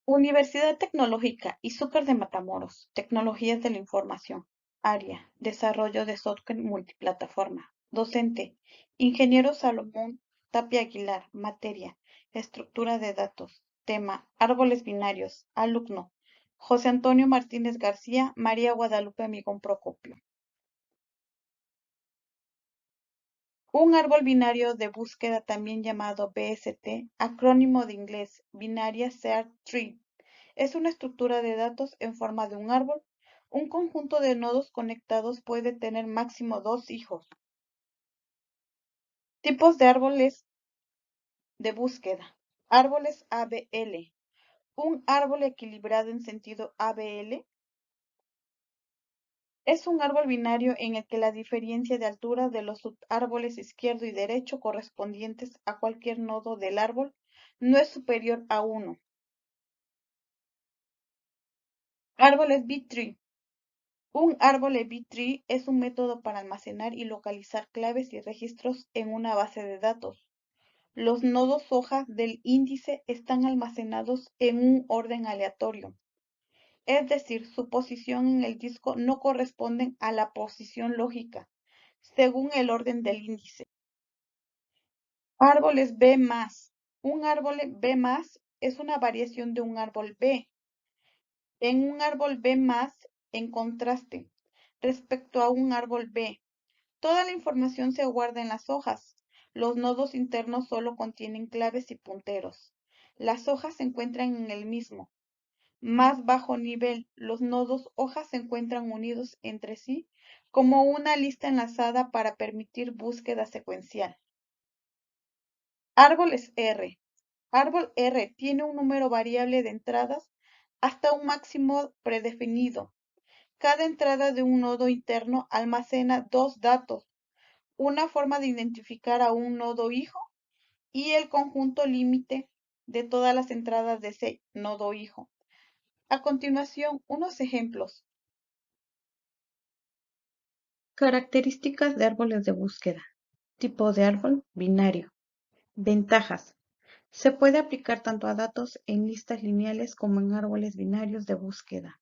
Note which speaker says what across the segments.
Speaker 1: Universidad Tecnológica y Súper de Matamoros, Tecnologías de la Información. Área, Desarrollo de Software Multiplataforma. Docente, Ingeniero Salomón Tapia Aguilar. Materia, Estructura de datos. Tema, Árboles binarios. Alumno, José Antonio Martínez García, María Guadalupe Amigón Procopio. Un árbol binario de búsqueda, también llamado BST, acrónimo de inglés Binaria Search Tree, es una estructura de datos en forma de un árbol. Un conjunto de nodos conectados puede tener máximo 2 hijos. Tipos de árboles de búsqueda. Árboles ABL. Un árbol equilibrado en sentido ABL es un árbol binario en el que la diferencia de altura de los subárboles izquierdo y derecho correspondientes a cualquier nodo del árbol no es superior a 1. Árboles B-tree. Un árbol B-tree es un método para almacenar y localizar claves y registros en una base de datos. Los nodos hojas del índice están almacenados en un orden aleatorio, es decir, su posición en el disco no corresponde a la posición lógica, según el orden del índice. Árboles B+. Un árbol B+ es una variación de un árbol B. En un árbol B+, en contraste, respecto a un árbol B, toda la información se guarda en las hojas. Los nodos internos solo contienen claves y punteros. Las hojas se encuentran en el mismo, más bajo nivel. Los nodos hojas se encuentran unidos entre sí como una lista enlazada para permitir búsqueda secuencial. Árboles R. Árbol R tiene un número variable de entradas hasta un máximo predefinido. Cada entrada de un nodo interno almacena 2 datos, una forma de identificar a un nodo hijo y el conjunto límite de todas las entradas de ese nodo hijo. A continuación, unos ejemplos. Características de árboles de búsqueda. Tipo de árbol binario. Ventajas. Se puede aplicar tanto a datos en listas lineales como en árboles binarios de búsqueda.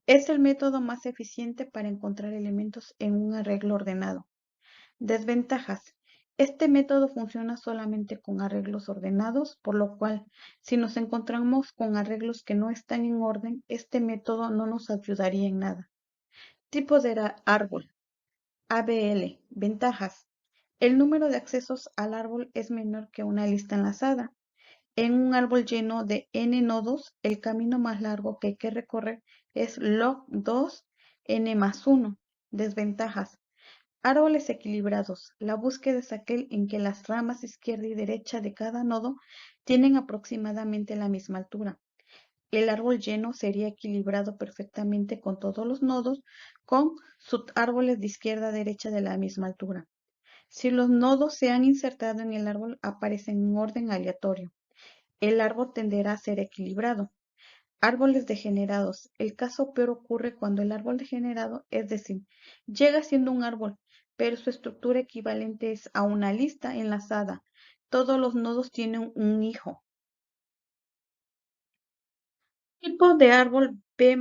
Speaker 1: Es el método más eficiente para encontrar elementos en un arreglo ordenado. Desventajas. Este método funciona solamente con arreglos ordenados, por lo cual, si nos encontramos con arreglos que no están en orden, este método no nos ayudaría en nada. Tipo de árbol. ABL. Ventajas. El número de accesos al árbol es menor que una lista enlazada. En un árbol lleno de n nodos, el camino más largo que hay que recorrer es log 2 n más 1. Desventajas. Árboles equilibrados. La búsqueda es aquel en que las ramas izquierda y derecha de cada nodo tienen aproximadamente la misma altura. El árbol lleno sería equilibrado perfectamente con todos los nodos con subárboles de izquierda a derecha de la misma altura. Si los nodos se han insertado en el árbol, aparecen en orden aleatorio. El árbol tenderá a ser equilibrado. Árboles degenerados. El caso peor ocurre cuando el árbol degenerado, es decir, llega siendo un árbol, pero su estructura equivalente es a una lista enlazada. Todos los nodos tienen un hijo. Tipo de árbol B+.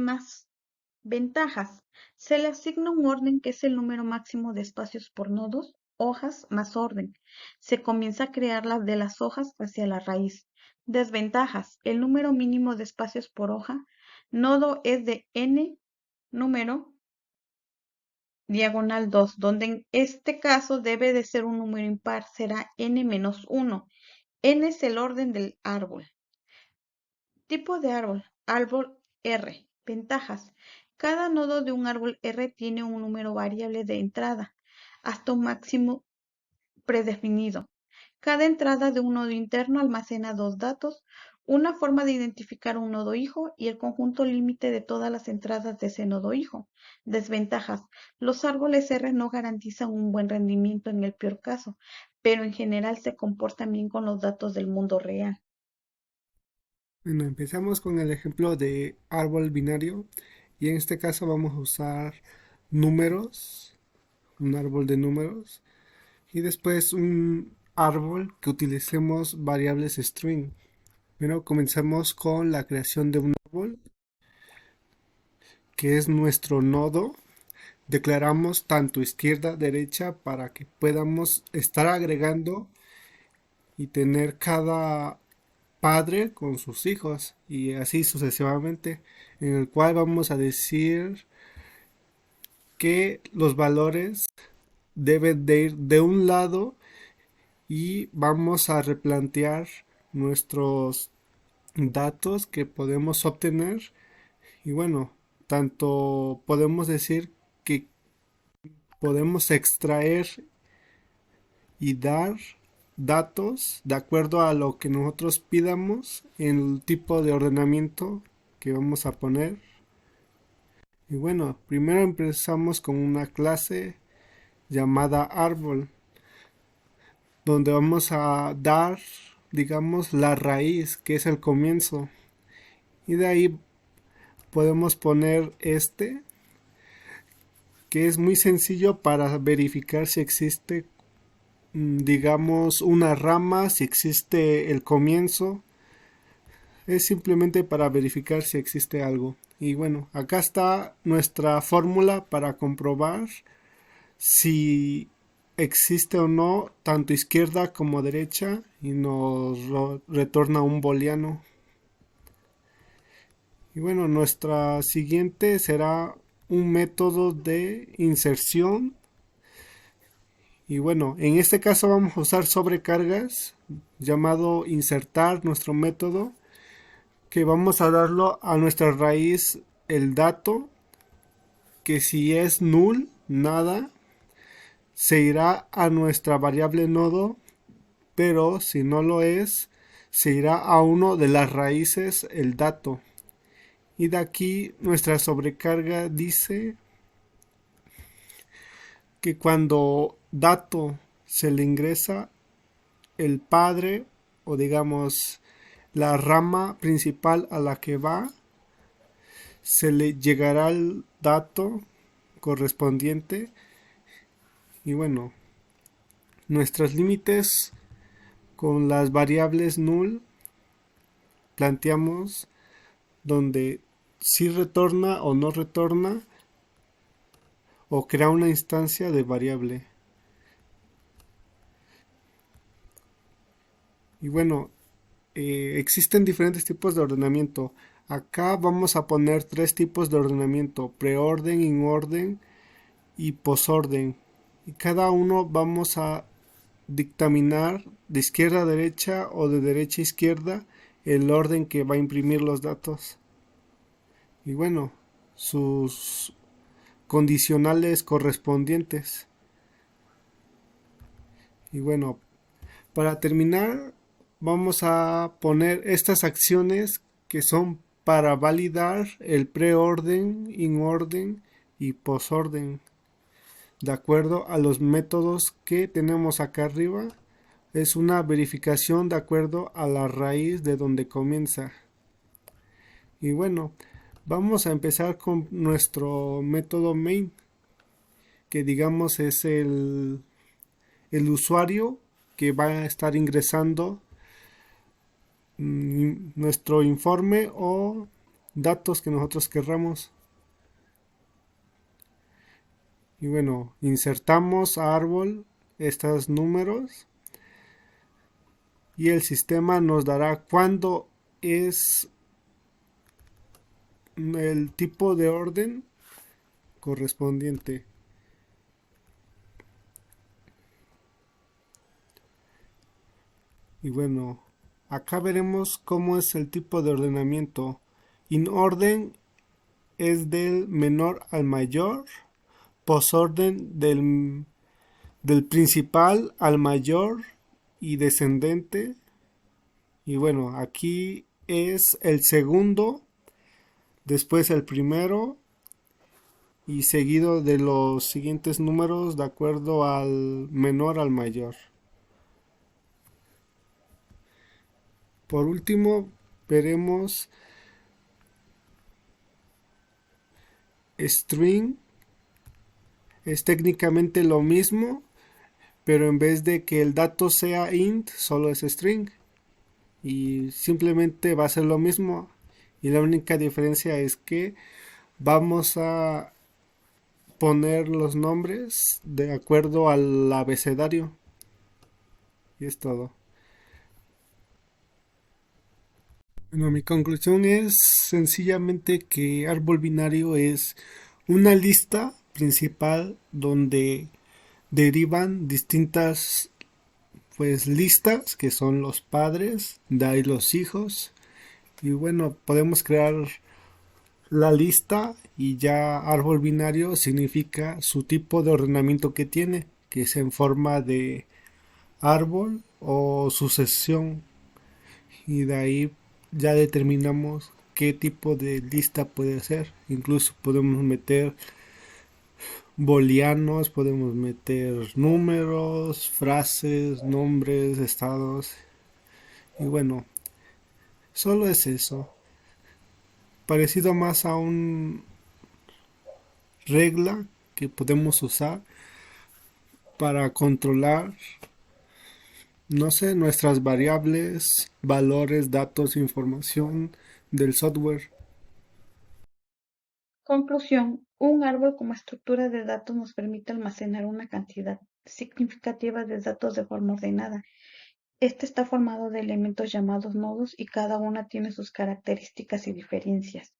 Speaker 1: Ventajas. Se le asigna un orden que es el número máximo de espacios por nodos, hojas más orden. Se comienza a crearlas de las hojas hacia la raíz. Desventajas. El número mínimo de espacios por hoja. Nodo es de n número diagonal 2, donde en este caso debe de ser un número impar, será n-1. N es el orden del árbol. Tipo de árbol. Árbol R. Ventajas. Cada nodo de un árbol R tiene un número variable de entrada, hasta un máximo predefinido. Cada entrada de un nodo interno almacena 2 datos, una forma de identificar un nodo hijo y el conjunto límite de todas las entradas de ese nodo hijo. Desventajas. Los árboles R no garantizan un buen rendimiento en el peor caso, pero en general se comportan bien con los datos del mundo real.
Speaker 2: Bueno, empezamos con el ejemplo de árbol binario y en este caso vamos a usar números, un árbol de números y después un árbol que utilicemos variables string. Pero comenzamos con la creación de un árbol, que es nuestro nodo. Declaramos tanto izquierda, derecha para que podamos estar agregando y tener cada padre con sus hijos y así sucesivamente, en el cual vamos a decir que los valores deben de ir de un lado y vamos a replantear nuestros datos que podemos obtener. Y bueno, tanto podemos decir que podemos extraer y dar datos de acuerdo a lo que nosotros pidamos en el tipo de ordenamiento que vamos a poner. Y bueno, primero empezamos con una clase llamada árbol, donde vamos a dar, digamos, la raíz, que es el comienzo. Y de ahí podemos poner que es muy sencillo para verificar si existe, digamos, una rama, si existe el comienzo. Es simplemente para verificar si existe algo. Y bueno, acá está nuestra fórmula para comprobar si existe o no tanto izquierda como derecha y nos retorna un booleano. Y bueno, nuestra siguiente será un método de inserción. Y bueno, en este caso vamos a usar sobrecargas, llamado insertar nuestro método, que vamos a darlo a nuestra raíz el dato, que si es null, nada, se irá a nuestra variable nodo, pero si no lo es, se irá a uno de las raíces el dato. Y de aquí nuestra sobrecarga dice que cuando dato se le ingresa el padre o digamos la rama principal a la que va, se le llegará el dato correspondiente. Y bueno, nuestros límites con las variables null planteamos donde si retorna o no retorna o crea una instancia de variable. Y bueno, existen diferentes tipos de ordenamiento. Acá vamos a poner tres tipos de ordenamiento: preorden, inorden y posorden. Y cada uno vamos a dictaminar de izquierda a derecha o de derecha a izquierda el orden que va a imprimir los datos. Y bueno, sus condicionales correspondientes. Y bueno, para terminar, vamos a poner estas acciones que son para validar el preorden, inorden y posorden, de acuerdo a los métodos que tenemos acá arriba. Es una verificación de acuerdo a la raíz de donde comienza. Y bueno, vamos a empezar con nuestro método main, que digamos es el usuario que va a estar ingresando nuestro informe o datos que nosotros querramos. Y bueno, insertamos a árbol estos números y el sistema nos dará cuándo es el tipo de orden correspondiente. Y bueno, acá veremos cómo es el tipo de ordenamiento. In orden es del menor al mayor, posorden del principal al mayor y descendente. Y bueno, aquí es el segundo, después el primero y seguido de los siguientes números de acuerdo al menor al mayor. Por último, veremos string. Es técnicamente lo mismo, pero en vez de que el dato sea int, solo es string. y simplemente va a ser lo mismo y la única diferencia es que vamos a poner los nombres de acuerdo al abecedario y es todo. Bueno, mi conclusión es sencillamente que árbol binario es una lista principal donde derivan distintas pues listas que son los padres, de ahí los hijos y bueno, podemos crear la lista y ya árbol binario significa su tipo de ordenamiento que tiene, que es en forma de árbol o sucesión y de ahí ya determinamos qué tipo de lista puede ser. Incluso podemos meter booleanos, podemos meter números, frases, nombres, estados y bueno, solo es eso. Parecido más a un regla que podemos usar para controlar, no sé, nuestras variables, valores, datos, información del software.
Speaker 1: Conclusión: un árbol como estructura de datos nos permite almacenar una cantidad significativa de datos de forma ordenada. Este está formado de elementos llamados nodos y cada una tiene sus características y diferencias.